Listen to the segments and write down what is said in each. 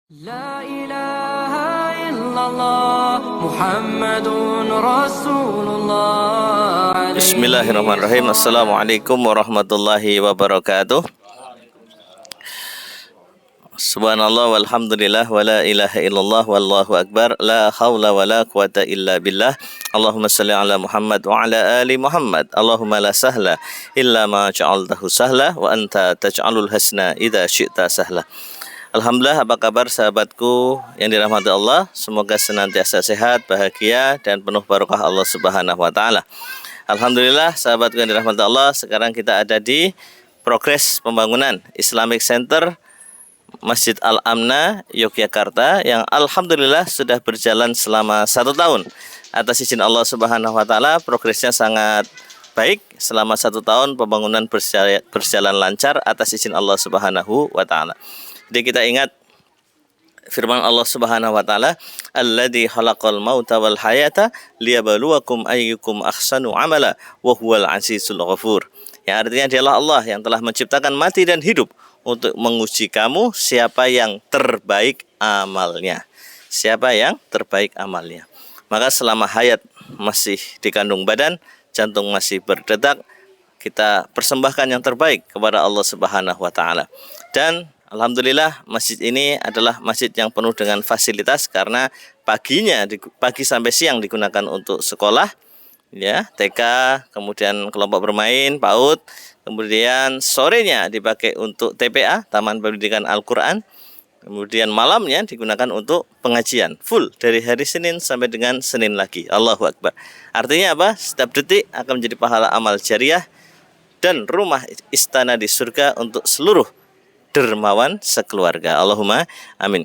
لا إله إلا الله محمد رسول الله. Bismillahirrahmanirrahim. Assalamualaikum warahmatullahi wabarakatuh. Subhanallah walhamdulillah wa la ilaha illallah wallahu akbar. La hawla wa la quwata illa billah. Allahumma salli ala Muhammad wa ala ali Muhammad. Allahumma la sahla illa ma ja'altahu sahla wa anta taj'alul hasna idza syi'ta sahla. Alhamdulillah, apa kabar sahabatku yang dirahmati Allah? Semoga senantiasa sehat, bahagia, dan penuh barokah Allah Subhanahu wa Ta'ala. Alhamdulillah, sahabatku yang dirahmati Allah, sekarang kita ada di progres pembangunan Islamic Center Masjid Al-Amna Yogyakarta yang alhamdulillah sudah berjalan selama 1 tahun. Atas izin Allah Subhanahu wa Ta'ala, progresnya sangat baik. Selama 1 tahun pembangunan berjalan lancar atas izin Allah Subhanahu wa Ta'ala. Jadi kita ingat firman Allah Subhanahu wa Ta'ala, alladzi khalaqal mauta wal hayata liyabluwakum ayyukum ahsanu amala wa huwal azizul ghafur. Yang artinya dialah Allah yang telah menciptakan mati dan hidup untuk menguji kamu siapa yang terbaik amalnya. Siapa yang terbaik amalnya. Maka selama hayat masih dikandung badan, jantung masih berdetak, kita persembahkan yang terbaik kepada Allah Subhanahu wa Ta'ala. Dan alhamdulillah masjid ini adalah masjid yang penuh dengan fasilitas karena pagi sampai siang digunakan untuk sekolah, ya, TK, kemudian kelompok bermain, PAUD, kemudian sorenya dipakai untuk TPA, Taman Pendidikan Al-Quran, kemudian malamnya digunakan untuk pengajian, full dari hari Senin sampai dengan Senin lagi. Allahu Akbar. Artinya apa? Setiap detik akan menjadi pahala amal jariah dan rumah istana di surga untuk seluruh dermawan sekeluarga. Allahumma amin.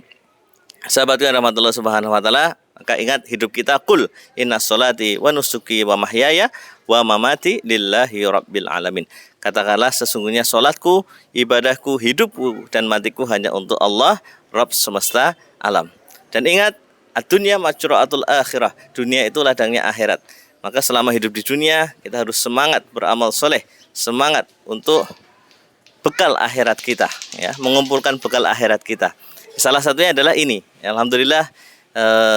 Sahabatku yang rahmatullah subhanahu wa ta'ala, maka ingat hidup kita, qul inna sholati wa nusuki wa mahyaya wa mamati lillahi rabbil alamin. Katakanlah sesungguhnya solatku, ibadahku, hidupku dan matiku hanya untuk Allah, Rabb semesta alam. Dan ingat, ad-dunya majra'atul akhirah. Dunia itu ladangnya akhirat. Maka selama hidup di dunia kita harus semangat beramal soleh, semangat untuk bekal akhirat kita, ya, mengumpulkan bekal akhirat kita. Salah satunya adalah ini. Alhamdulillah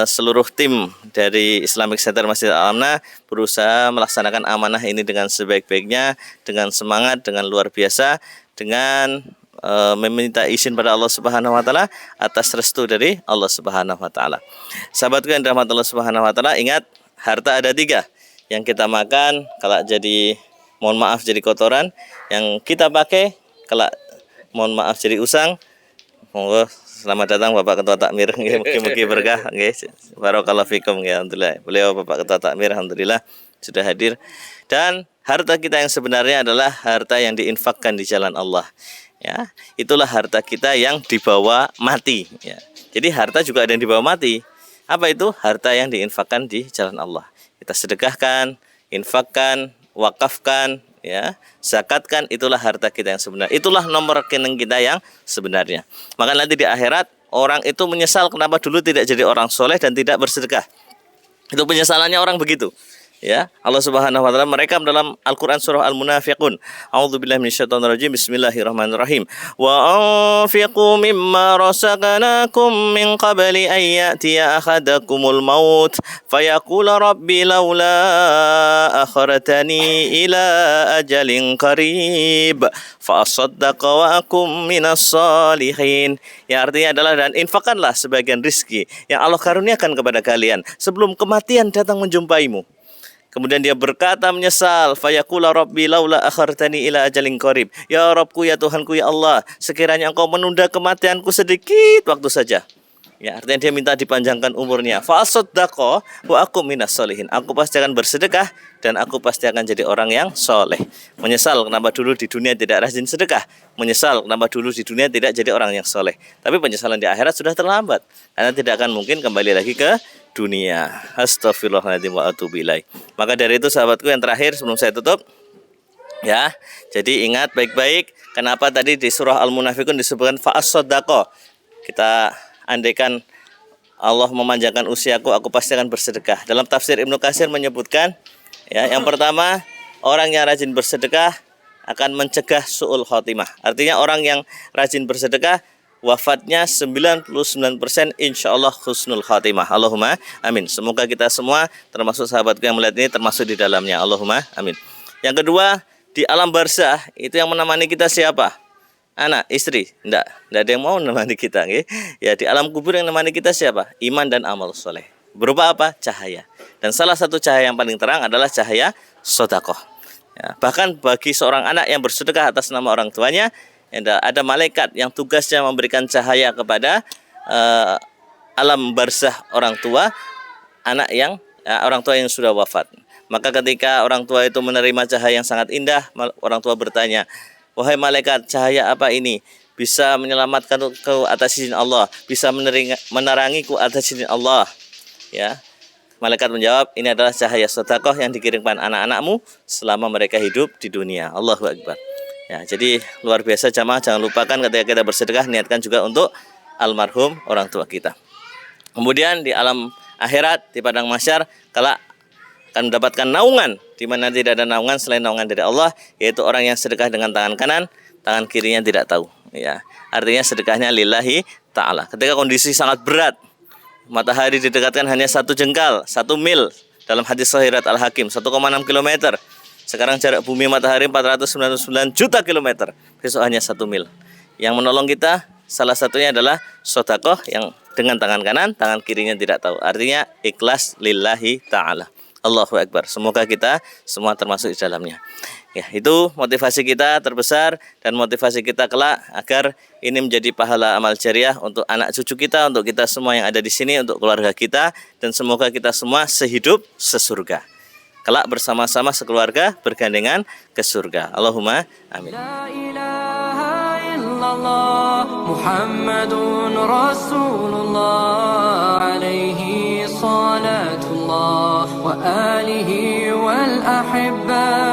seluruh tim dari Islamic Center Masjid Al-Amna berusaha melaksanakan amanah ini dengan sebaik-baiknya, dengan semangat, dengan luar biasa, dengan meminta izin pada Allah Subhanahu wa Ta'ala atas restu dari Allah Subhanahu wa Ta'ala. Sahabatku yang dirahmati Allah Subhanahu wa Ta'ala, ingat harta ada 3. Yang kita makan kalau jadi, mohon maaf, jadi kotoran. Yang kita pakai kalau mohon maaf jadi usang. Monggo selamat datang Bapak Ketua Takmir, mugi-mugi berkah nggih. Barakallahu fikum nggih. Alhamdulillah. Beliau Bapak Ketua Takmir alhamdulillah sudah hadir. Dan harta kita yang sebenarnya adalah harta yang diinfakkan di jalan Allah. Ya, itulah harta kita yang dibawa mati, ya. Jadi harta juga ada yang dibawa mati. Apa itu? Harta yang diinfakkan di jalan Allah. Kita sedekahkan, infakkan, wakafkan, ya, zakatkan, itulah harta kita yang sebenarnya. Itulah nomor rekening kita yang sebenarnya. Maka nanti di akhirat orang itu menyesal kenapa dulu tidak jadi orang soleh dan tidak bersedekah. Itu penyesalannya orang begitu. Ya, Allah Subhanahu wa Ta'ala merekam dalam Al-Qur'an surah Al-Munafiqun. A'udzubillahi minasyaitonirrajim. Bismillahirrahmanirrahim. Wa anfiqu mimma razaqnakum min qabli an ya'tiya ahadakumul maut fayaqula rabbi laula akhartani ila ajalin qarib fa asaddaqa wa akum minas shalihin. Yang artinya adalah, dan infakkanlah sebagian rizki yang Allah karuniakan kepada kalian sebelum kematian datang menjumpaimu. Kemudian dia berkata menyesal, fayaqula rabbi laula akhartani ila ajalin qarib. Ya Rabbku, ya Tuhanku, ya Allah, sekiranya Engkau menunda kematianku sedikit waktu saja. Ya, artinya dia minta dipanjangkan umurnya. Fa asaddaqa wa akum minas sholihin. Aku pasti akan bersedekah dan aku pasti akan jadi orang yang soleh. Menyesal kenapa dulu di dunia tidak rajin sedekah. Menyesal kenapa dulu di dunia tidak jadi orang yang soleh. Tapi penyesalan di akhirat sudah terlambat, karena tidak akan mungkin kembali lagi ke dunia. Astaghfirullahaladzim wa atubu ilaih. Maka dari itu sahabatku yang terakhir sebelum saya tutup, ya, jadi ingat baik-baik kenapa tadi di surah Al-Munafiqun disebutkan fa'as-sodaqo. Kita andaikan Allah memanjangkan usiaku, aku pasti akan bersedekah. Dalam tafsir Ibnu Katsir menyebutkan, ya, yang pertama, orang yang rajin bersedekah akan mencegah su'ul khotimah. Artinya orang yang rajin bersedekah wafatnya 99% insya Allah husnul khatimah. Allahumma amin. Semoga kita semua termasuk sahabatku yang melihat ini termasuk di dalamnya. Allahumma amin. Yang kedua, di alam barzah itu yang menemani kita siapa? Anak, istri? Enggak ada yang mau menemani kita. Okay? Ya, di alam kubur yang menemani kita siapa? Iman dan amal soleh. Berupa apa? Cahaya. Dan salah satu cahaya yang paling terang adalah cahaya sedekah. Ya, bahkan bagi seorang anak yang bersedekah atas nama orang tuanya, ada malaikat yang tugasnya memberikan cahaya kepada alam barzah orang tua orang tua yang sudah wafat. Maka ketika orang tua itu menerima cahaya yang sangat indah, orang tua bertanya, "Wahai malaikat, cahaya apa ini? Bisa menyelamatkan ke atas izin Allah, bisa menerangiku atas izin Allah." Ya. Malaikat menjawab, "Ini adalah cahaya sedekah yang dikirimkan anak-anakmu selama mereka hidup di dunia." Allahu Akbar. Ya, jadi luar biasa jamaah, jangan lupakan ketika kita bersedekah niatkan juga untuk almarhum orang tua kita. Kemudian di alam akhirat, di padang mahsyar, kelak akan mendapatkan naungan di mana tidak ada naungan selain naungan dari Allah, yaitu orang yang sedekah dengan tangan kanan, tangan kirinya tidak tahu. Ya, artinya sedekahnya lillahi ta'ala. Ketika kondisi sangat berat, matahari didekatkan hanya 1 jengkal, 1 mil dalam hadis Sahih Al-Hakim, 1,6 km. Sekarang jarak bumi matahari 499 juta kilometer. Besok hanya 1 mil. Yang menolong kita salah satunya adalah sedekah yang dengan tangan kanan, tangan kirinya tidak tahu. Artinya ikhlas lillahi ta'ala. Allahu Akbar. Semoga kita semua termasuk di dalamnya. Ya, itu motivasi kita terbesar dan motivasi kita kelak agar ini menjadi pahala amal jariah untuk anak cucu kita, untuk kita semua yang ada di sini, untuk keluarga kita, dan semoga kita semua sehidup sesurga. Kelak bersama-sama sekeluarga bergandengan ke surga. Allahumma amin. La ilaha illallah Muhammadun Rasulullah alaihi salatullah wa alihi wal ahibba